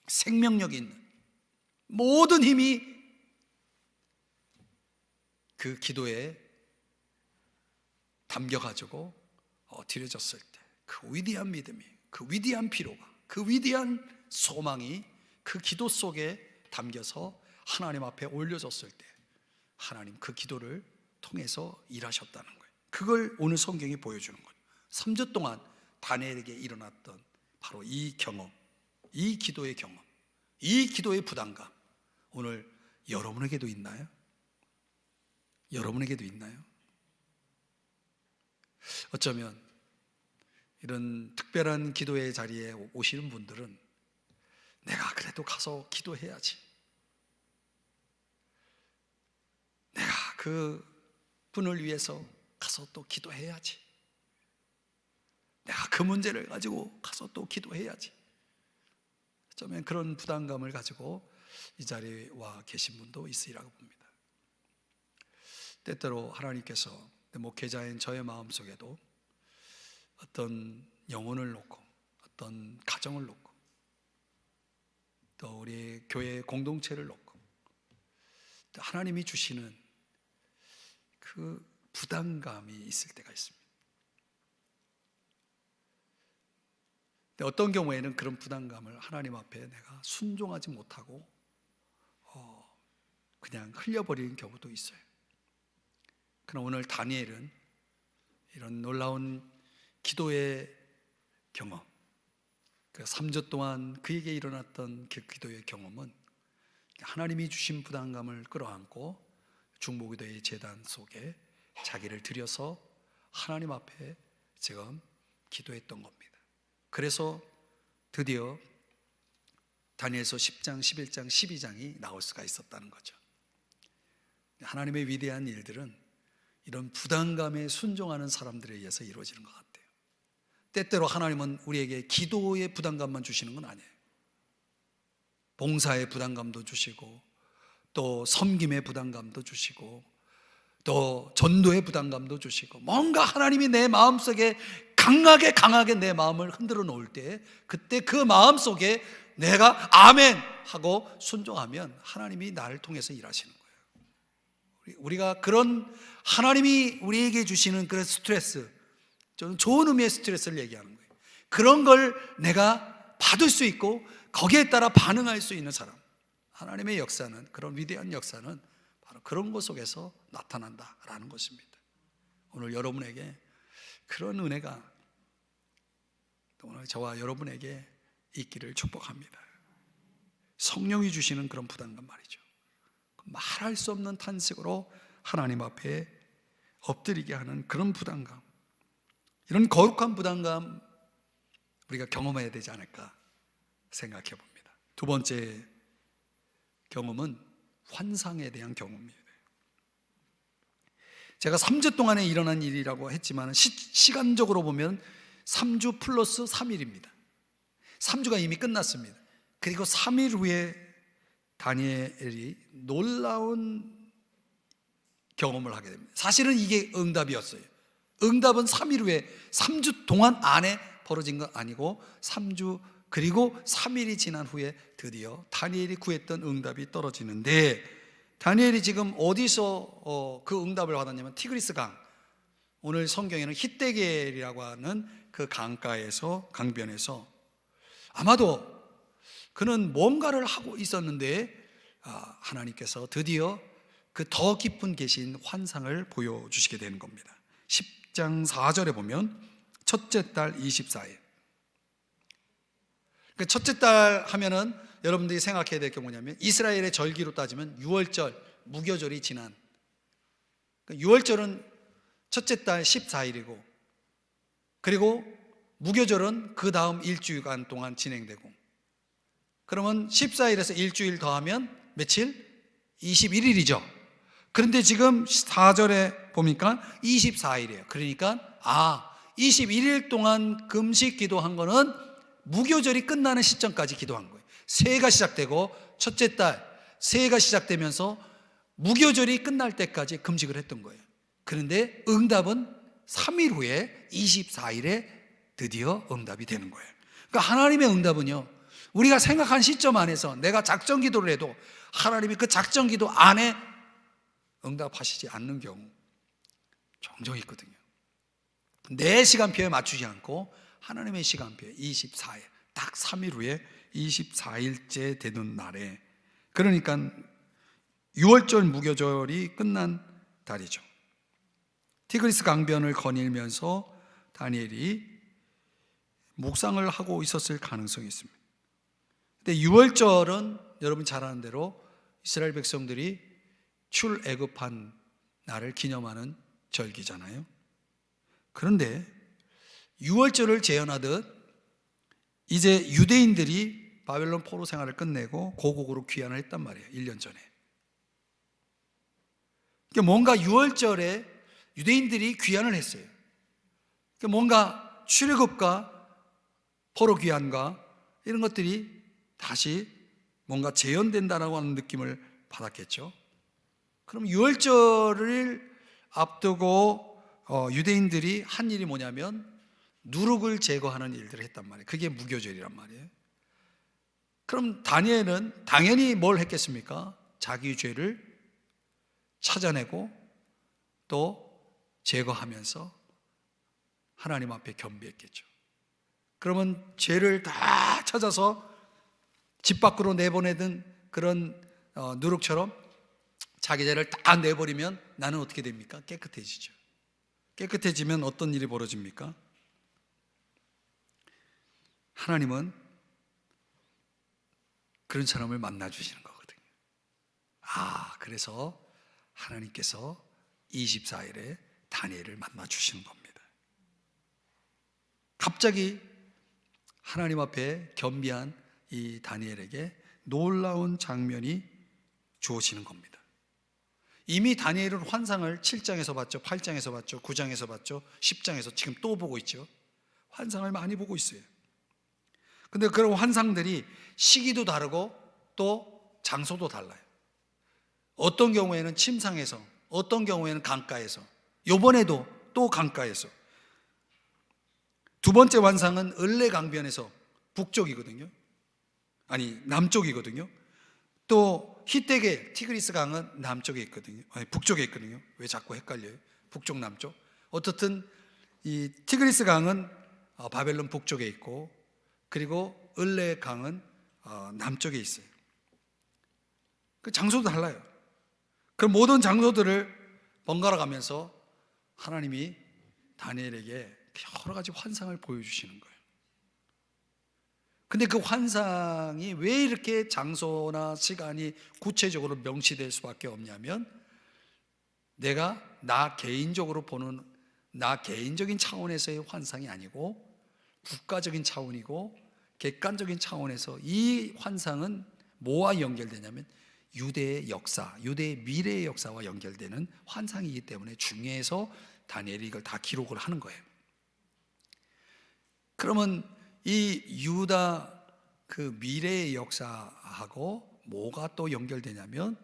생명력 있는 모든 힘이 그 기도에 담겨가지고 드려졌을 때 그 위대한 믿음이, 그 위대한 피로가, 그 위대한 소망이 그 기도 속에 담겨서 하나님 앞에 올려졌을 때 하나님 그 기도를 통해서 일하셨다는 거예요. 그걸 오늘 성경이 보여주는 거예요. 3주 동안 다니엘에게 일어났던 바로 이 경험, 이 기도의 경험, 이 기도의 부담감, 오늘 여러분에게도 있나요? 여러분에게도 있나요? 어쩌면 이런 특별한 기도의 자리에 오시는 분들은 내가 그래도 가서 기도해야지, 내가 그 분을 위해서 가서 또 기도해야지, 내가 그 문제를 가지고 가서 또 기도해야지, 어쩌면 그런 부담감을 가지고 이 자리에 와 계신 분도 있으리라고 봅니다. 때때로 하나님께서 목회자인 저의 마음속에도 어떤 영혼을 놓고, 어떤 가정을 놓고, 또 우리 교회 공동체를 놓고 또 하나님이 주시는 그 부담감이 있을 때가 있습니다. 근데 어떤 경우에는 그런 부담감을 하나님 앞에 내가 순종하지 못하고 그냥 흘려버리는 경우도 있어요. 그러나 오늘 다니엘은 이런 놀라운 기도의 경험, 그 3주 동안 그에게 일어났던 그 기도의 경험은 하나님이 주신 부담감을 끌어안고 중보기도의 제단 속에 자기를 들여서 하나님 앞에 지금 기도했던 겁니다. 그래서 드디어 다니엘서 10장, 11장, 12장이 나올 수가 있었다는 거죠. 하나님의 위대한 일들은 이런 부담감에 순종하는 사람들에 의해서 이루어지는 것 같아요. 때때로 하나님은 우리에게 기도의 부담감만 주시는 건 아니에요. 봉사의 부담감도 주시고, 또 섬김의 부담감도 주시고, 또 전도의 부담감도 주시고, 뭔가 하나님이 내 마음속에 강하게 내 마음을 흔들어 놓을 때, 그때 그 마음속에 내가 아멘 하고 순종하면 하나님이 나를 통해서 일하시는 거예요. 우리가 그런 하나님이 우리에게 주시는 그런 스트레스, 저는 좋은 의미의 스트레스를 얘기하는 거예요. 그런 걸 내가 받을 수 있고 거기에 따라 반응할 수 있는 사람, 하나님의 역사는, 그런 위대한 역사는 바로 그런 것 속에서 나타난다라는 것입니다. 오늘 여러분에게 그런 은혜가 오늘 저와 여러분에게 있기를 축복합니다. 성령이 주시는 그런 부담감 말이죠. 말할 수 없는 탄식으로 하나님 앞에 엎드리게 하는 그런 부담감, 이런 거룩한 부담감 우리가 경험해야 되지 않을까 생각해 봅니다. 두 번째 경험은 환상에 대한 경험입니다. 제가 3주 동안에 일어난 일이라고 했지만 시간적으로 보면 3주 플러스 3일입니다. 3주가 이미 끝났습니다. 그리고 3일 후에 다니엘이 놀라운 경험을 하게 됩니다. 사실은 이게 응답이었어요. 응답은 3일 후에, 3주 동안 안에 벌어진 건 아니고 3주 그리고 3일이 지난 후에 드디어 다니엘이 구했던 응답이 떨어지는데, 다니엘이 지금 어디서 그 응답을 받았냐면 티그리스 강, 오늘 성경에는 히데겔이라고 하는 그 강가에서, 강변에서 아마도 그는 뭔가를 하고 있었는데 하나님께서 드디어 그 더 깊은 계신 환상을 보여주시게 되는 겁니다. 10장 4절에 보면 첫째 달 24일, 그 첫째 달 하면은 여러분들이 생각해야 될 게 뭐냐면, 이스라엘의 절기로 따지면 6월절, 무교절이 지난, 6월절은 첫째 달 14일이고, 그리고 무교절은 그 다음 일주일간 동안 진행되고, 그러면 14일에서 일주일 더하면 며칠? 21일이죠. 그런데 지금 4절에 보니까 24일이에요. 그러니까 21일 동안 금식 기도한 거는 무교절이 끝나는 시점까지 기도한 거예요. 새해가 시작되고 첫째 달 새해가 시작되면서 무교절이 끝날 때까지 금식을 했던 거예요. 그런데 응답은 3일 후에 24일에 드디어 응답이 되는 거예요. 그러니까 하나님의 응답은요, 우리가 생각한 시점 안에서 내가 작정 기도를 해도 하나님이 그 작정 기도 안에 응답하시지 않는 경우 종종 있거든요. 내 시간표에 맞추지 않고 하나님의 시간표에 24일, 딱 3일 후에 24일째 되는 날에, 그러니까 6월절 무교절이 끝난 달이죠. 티그리스 강변을 거닐면서 다니엘이 묵상을 하고 있었을 가능성이 있습니다. 근데 6월절은 여러분 잘 아는 대로 이스라엘 백성들이 출애굽한 날을 기념하는 절기잖아요. 그런데 6월절을 재현하듯 이제 유대인들이 바벨론 포로 생활을 끝내고 고국으로 귀환을 했단 말이에요. 1년 전에. 그러니까 뭔가 6월절에 유대인들이 귀환을 했어요. 그러니까 뭔가 출애굽과 포로 귀환과 이런 것들이 다시 뭔가 재현된다라고 하는 느낌을 받았겠죠. 그럼 6월절을 앞두고 유대인들이 한 일이 뭐냐면 누룩을 제거하는 일들을 했단 말이에요. 그게 무교절이란 말이에요. 그럼 다니엘은 당연히 뭘 했겠습니까? 자기 죄를 찾아내고 또 제거하면서 하나님 앞에 겸비했겠죠. 그러면 죄를 다 찾아서 집 밖으로 내보내던 그런 누룩처럼 자기 죄를 다 내버리면 나는 어떻게 됩니까? 깨끗해지죠. 깨끗해지면 어떤 일이 벌어집니까? 하나님은 그런 사람을 만나주시는 거거든요. 그래서 하나님께서 24일에 다니엘을 만나주시는 겁니다. 갑자기 하나님 앞에 겸비한 이 다니엘에게 놀라운 장면이 주어지는 겁니다. 이미 다니엘은 환상을 7장에서 봤죠, 8장에서 봤죠, 9장에서 봤죠, 10장에서 지금 또 보고 있죠. 환상을 많이 보고 있어요. 근데 그런 환상들이 시기도 다르고 또 장소도 달라요. 어떤 경우에는 침상에서, 어떤 경우에는 강가에서, 요번에도 또 강가에서. 두 번째 환상은 을레강변에서, 북쪽이거든요. 아니, 남쪽이거든요. 또 히데겔, 티그리스 강은 남쪽에 있거든요. 아니, 북쪽에 있거든요. 왜 자꾸 헷갈려요? 북쪽, 남쪽. 어떻든 이 티그리스 강은 바벨론 북쪽에 있고, 그리고 을레 강은 남쪽에 있어요. 그 장소도 달라요. 그 모든 장소들을 번갈아 가면서 하나님이 다니엘에게 여러 가지 환상을 보여주시는 거예요. 근데 그 환상이 왜 이렇게 장소나 시간이 구체적으로 명시될 수밖에 없냐면, 내가 나 개인적으로 보는 나 개인적인 차원에서의 환상이 아니고 국가적인 차원이고 객관적인 차원에서 이 환상은 뭐와 연결되냐면 유대의 역사, 유대의 미래의 역사와 연결되는 환상이기 때문에 중요해서 다니엘이 이걸 다 기록을 하는 거예요. 그러면 이 유다 그 미래의 역사하고 뭐가 또 연결되냐면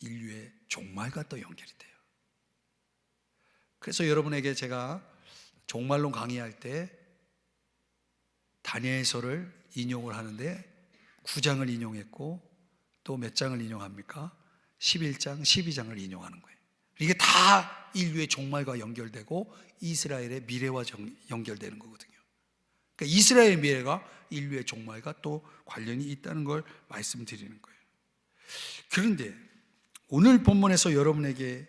인류의 종말과 또 연결이 돼요. 그래서 여러분에게 제가 종말론 강의할 때 다니엘서를 인용을 하는데 9장을 인용했고 또 몇 장을 인용합니까? 11장, 12장을 인용하는 거예요. 이게 다 인류의 종말과 연결되고 이스라엘의 미래와 연결되는 거거든요. 그러니까 이스라엘의 미래가 인류의 종말과 또 관련이 있다는 걸 말씀드리는 거예요. 그런데 오늘 본문에서 여러분에게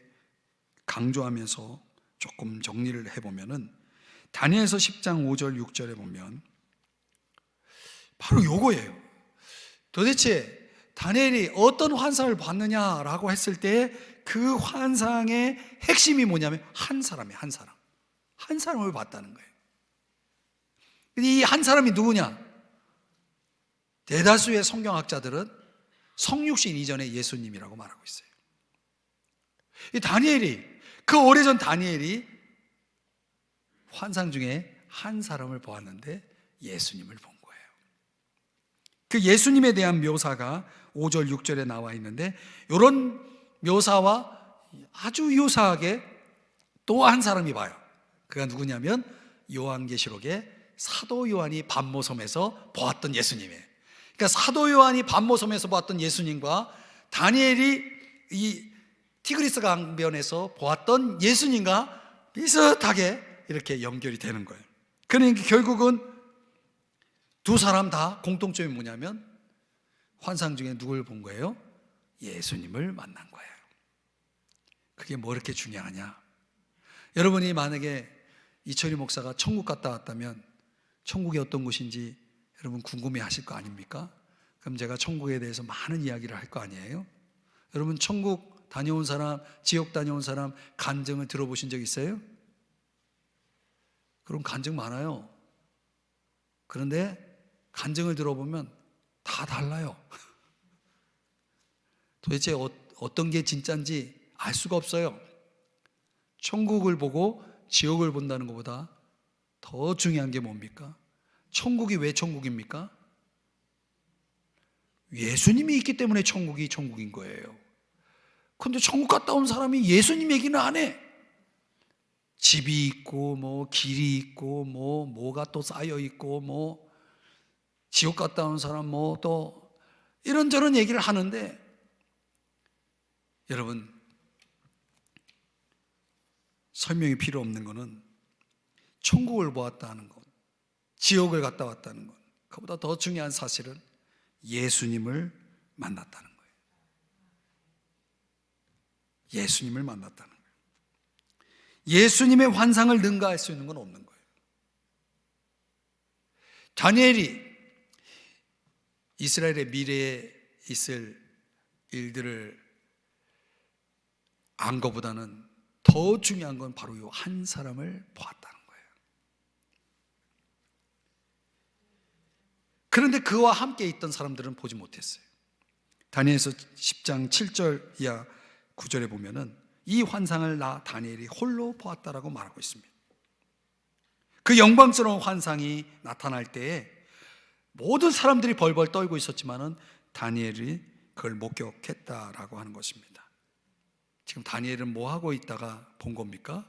강조하면서 조금 정리를 해보면은 다니엘서 10장 5절 6절에 보면 바로 요거예요. 도대체 다니엘이 어떤 환상을 봤느냐라고 했을 때 그 환상의 핵심이 뭐냐면 한 사람이에요. 한 사람을 봤다는 거예요. 이 한 사람이 누구냐? 대다수의 성경학자들은 성육신 이전의 예수님이라고 말하고 있어요. 이 다니엘이, 그 오래전 다니엘이 환상 중에 한 사람을 보았는데 예수님을 본 거예요. 그 예수님에 대한 묘사가 5절 6절에 나와 있는데, 이런 묘사와 아주 유사하게 또 한 사람이 봐요. 그가 누구냐면 요한계시록에 사도 요한이 반모섬에서 보았던 예수님이에요. 그러니까 사도 요한이 반모섬에서 보았던 예수님과 다니엘이 이 티그리스 강변에서 보았던 예수님과 비슷하게 이렇게 연결이 되는 거예요. 그러니까 결국은 두 사람 다 공통점이 뭐냐면 환상 중에 누굴 본 거예요? 예수님을 만난 거예요. 그게 뭐 이렇게 중요하냐? 여러분이 만약에 이철희 목사가 천국 갔다 왔다면 천국이 어떤 곳인지 여러분 궁금해 하실 거 아닙니까? 그럼 제가 천국에 대해서 많은 이야기를 할 거 아니에요? 여러분 천국 다녀온 사람, 지옥 다녀온 사람 간증을 들어보신 적 있어요? 그럼 간증 많아요. 그런데 간증을 들어보면 다 달라요. 도대체 어떤 게 진짜인지 알 수가 없어요. 천국을 보고 지옥을 본다는 것보다 더 중요한 게 뭡니까? 천국이 왜 천국입니까? 예수님이 있기 때문에 천국이 천국인 거예요. 그런데 천국 갔다 온 사람이 예수님 얘기는 안 해. 집이 있고 뭐 길이 있고 뭐가 또 쌓여 있고 뭐 지옥 갔다 온 사람 뭐 또 이런저런 얘기를 하는데, 여러분 설명이 필요 없는 거는 천국을 보았다는 것, 지옥을 갔다 왔다는 것, 그보다 더 중요한 사실은 예수님을 만났다는 거예요. 예수님을 만났다는 거예요. 예수님의 환상을 능가할 수 있는 건 없는 거예요. 다니엘이 이스라엘의 미래에 있을 일들을 안 것보다는 더 중요한 건 바로 이 한 사람을 보았다는 거예요. 그런데 그와 함께 있던 사람들은 보지 못했어요. 다니엘서 10장 7절 이하 9절에 보면은 이 환상을 나 다니엘이 홀로 보았다라고 말하고 있습니다. 그 영광스러운 환상이 나타날 때에 모든 사람들이 벌벌 떨고 있었지만은 다니엘이 그걸 목격했다라고 하는 것입니다. 지금 다니엘은 뭐 하고 있다가 본 겁니까?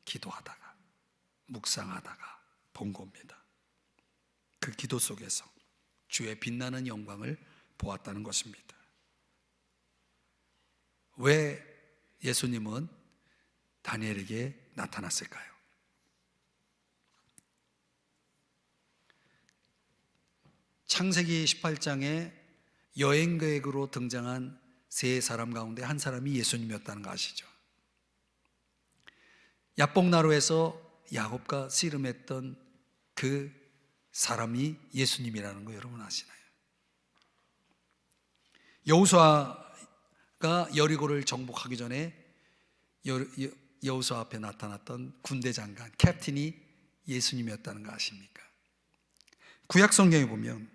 기도하다가 묵상하다가 본 겁니다. 그 기도 속에서 주의 빛나는 영광을 보았다는 것입니다. 왜 예수님은 다니엘에게 나타났을까요? 창세기 18장에 여행 계획으로 등장한 세 사람 가운데 한 사람이 예수님이었다는 거 아시죠? 야복나루에서 야곱과 씨름했던 그 사람이 예수님이라는 거 여러분 아시나요? 여호수아가 여리고를 정복하기 전에 여호수아 앞에 나타났던 군대 장관 캡틴이 예수님이었다는 거 아십니까? 구약 성경에 보면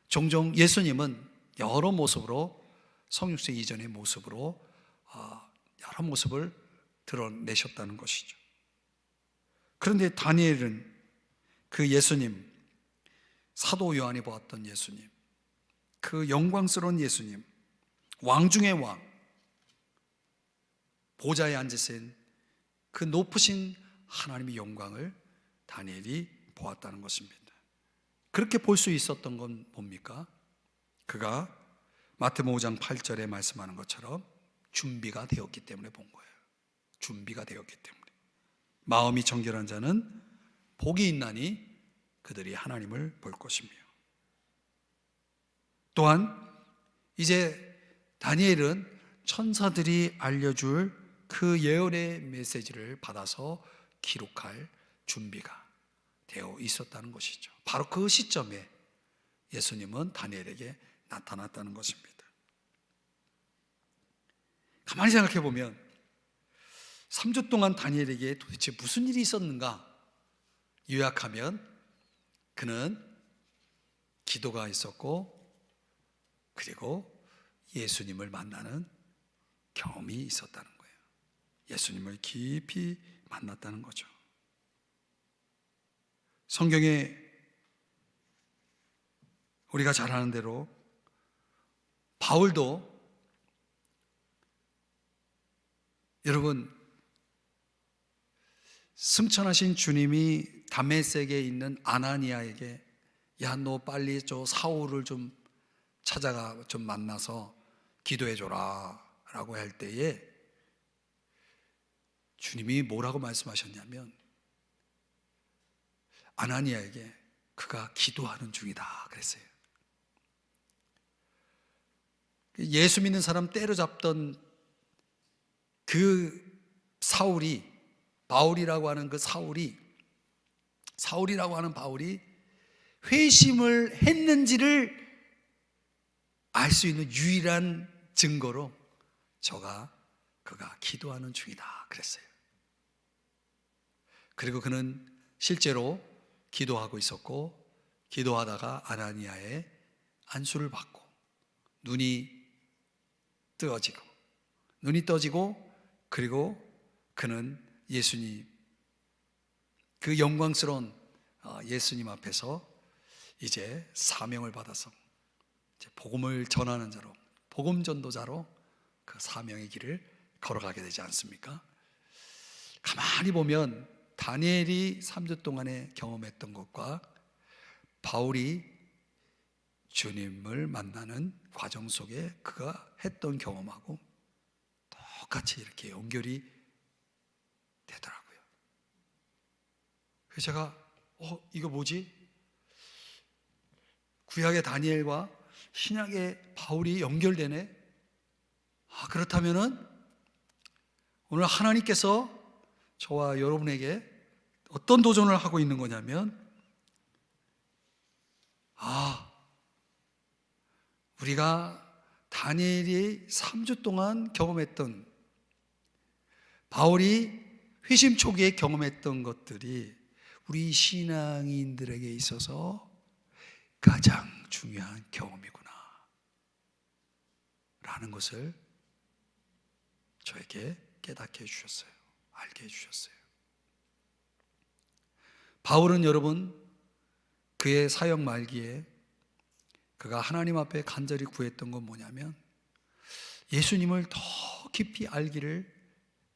종종 예수님은 여러 모습으로 성육세 이전의 모습으로 여러 모습을 드러내셨다는 것이죠. 그런데 다니엘은 그 예수님, 사도 요한이 보았던 예수님, 그 영광스러운 예수님, 왕 중의 왕, 보좌에 앉으신 그 높으신 하나님의 영광을 다니엘이 보았다는 것입니다. 그렇게 볼 수 있었던 건 뭡니까? 그가 마태복음 5장 8절에 말씀하는 것처럼 준비가 되었기 때문에 본 거예요. 준비가 되었기 때문에. 마음이 정결한 자는 복이 있나니 그들이 하나님을 볼 것이며, 또한 이제 다니엘은 천사들이 알려줄 그 예언의 메시지를 받아서 기록할 준비가 되어 있었다는 것이죠. 바로 그 시점에 예수님은 다니엘에게 나타났다는 것입니다. 가만히 생각해 보면 3주 동안 다니엘에게 도대체 무슨 일이 있었는가 요약하면 그는 기도가 있었고, 그리고 예수님을 만나는 경험이 있었다는 거예요. 예수님을 깊이 만났다는 거죠. 성경에 우리가 잘 아는 대로 바울도 여러분 승천하신 주님이 다메섹에 있는 아나니아에게 야, 너 빨리 저 사울을 좀 찾아가 좀 만나서 기도해 줘라 라고 할 때에 주님이 뭐라고 말씀하셨냐면 아나니아에게 그가 기도하는 중이다 그랬어요. 예수 믿는 사람 때려잡던 그 사울이, 바울이라고 하는 그 사울이라고 하는 바울이 회심을 했는지를 알 수 있는 유일한 증거로 그가 기도하는 중이다 그랬어요. 그리고 그는 실제로 기도하고 있었고, 기도하다가 아나니아의 안수를 받고 눈이 떠지고 그리고 그는 예수님, 그 영광스러운 예수님 앞에서 이제 사명을 받아서 이제 복음을 전하는 자로, 복음 전도자로 그 사명의 길을 걸어가게 되지 않습니까? 가만히 보면 다니엘이 3주 동안에 경험했던 것과 바울이 주님을 만나는 과정 속에 그가 했던 경험하고 똑같이 이렇게 연결이 되더라고요. 그래서 제가 이거 뭐지? 구약의 다니엘과 신약의 바울이 연결되네? 그렇다면은 오늘 하나님께서 저와 여러분에게 어떤 도전을 하고 있는 거냐면, 우리가 다니엘이 3주 동안 경험했던, 바울이 회심 초기에 경험했던 것들이 우리 신앙인들에게 있어서 가장 중요한 경험이구나 라는 것을 저에게 깨닫게 해주셨어요. 알게 해주셨어요. 바울은 여러분, 그의 사역 말기에 그가 하나님 앞에 간절히 구했던 건 뭐냐면 예수님을 더 깊이 알기를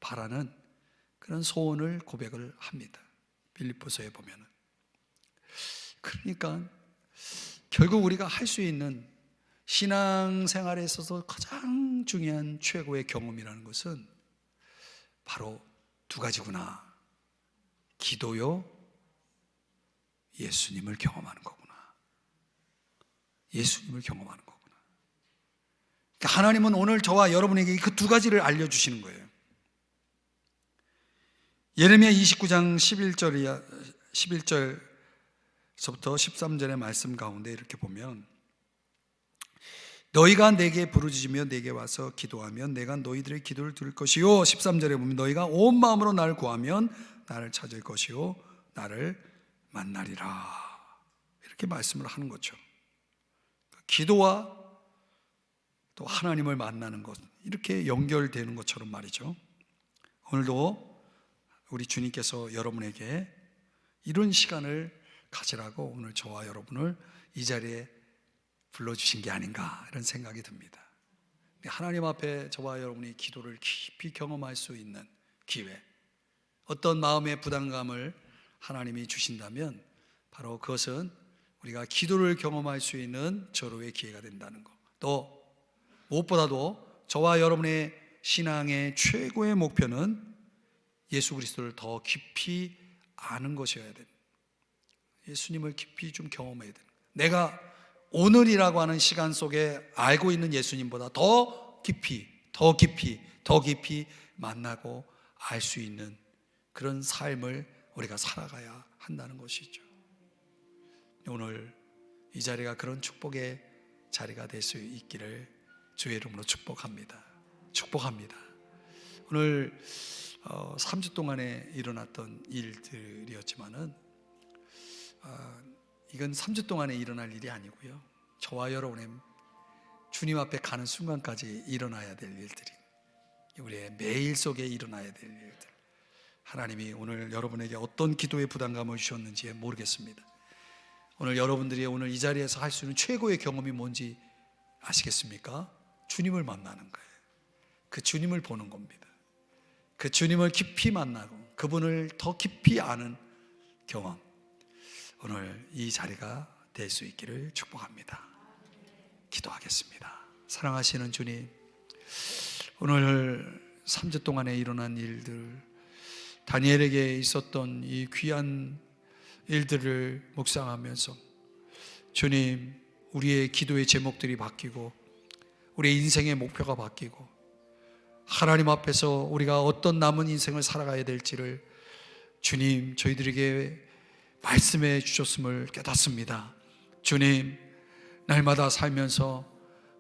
바라는 그런 소원을 고백을 합니다. 빌립보서에 보면은. 그러니까 결국 우리가 할 수 있는 신앙생활에 있어서 가장 중요한 최고의 경험이라는 것은 바로 두 가지구나. 기도요, 예수님을 경험하는 거구나. 예수님을 경험하는 거구나. 그러니까 하나님은 오늘 저와 여러분에게 그 두 가지를 알려주시는 거예요. 예레미야 29장 11절서부터 13절의 말씀 가운데 이렇게 보면, 너희가 내게 부르짖으며 내게 와서 기도하면 내가 너희들의 기도를 들을 것이요, 13절에 보면 너희가 온 마음으로 나를 구하면 나를 찾을 것이요 나를 만나리라, 이렇게 말씀을 하는 거죠. 기도와 또 하나님을 만나는 것, 이렇게 연결되는 것처럼 말이죠. 오늘도 우리 주님께서 여러분에게 이런 시간을 가지라고 오늘 저와 여러분을 이 자리에 불러주신 게 아닌가, 이런 생각이 듭니다. 하나님 앞에 저와 여러분이 기도를 깊이 경험할 수 있는 기회, 어떤 마음의 부담감을 하나님이 주신다면 바로 그것은 우리가 기도를 경험할 수 있는 절호의 기회가 된다는 것. 또 무엇보다도 저와 여러분의 신앙의 최고의 목표는 예수 그리스도를 더 깊이 아는 것이어야 됩니다. 예수님을 깊이 좀 경험해야 됩니다. 내가 오늘이라고 하는 시간 속에 알고 있는 예수님보다 더 깊이 만나고 알 수 있는 그런 삶을 우리가 살아가야 한다는 것이죠. 오늘 이 자리가 그런 축복의 자리가 될 수 있기를 주의 이름으로 축복합니다. 오늘 3주 동안에 일어났던 일들이었지만은 이건 3주 동안에 일어날 일이 아니고요, 저와 여러분의 주님 앞에 가는 순간까지 일어나야 될 일들이, 우리의 매일 속에 일어나야 될 일들, 하나님이 오늘 여러분에게 어떤 기도의 부담감을 주셨는지 모르겠습니다. 오늘 여러분들이 오늘 이 자리에서 할 수 있는 최고의 경험이 뭔지 아시겠습니까? 주님을 만나는 거예요. 그 주님을 보는 겁니다. 그 주님을 깊이 만나고 그분을 더 깊이 아는 경험, 오늘 이 자리가 될 수 있기를 축복합니다. 기도하겠습니다. 사랑하시는 주님, 오늘 3주 동안에 일어난 일들, 다니엘에게 있었던 이 귀한 일들을 묵상하면서 주님, 우리의 기도의 제목들이 바뀌고 우리의 인생의 목표가 바뀌고 하나님 앞에서 우리가 어떤 남은 인생을 살아가야 될지를 주님, 저희들에게 말씀해 주셨음을 깨닫습니다. 주님, 날마다 살면서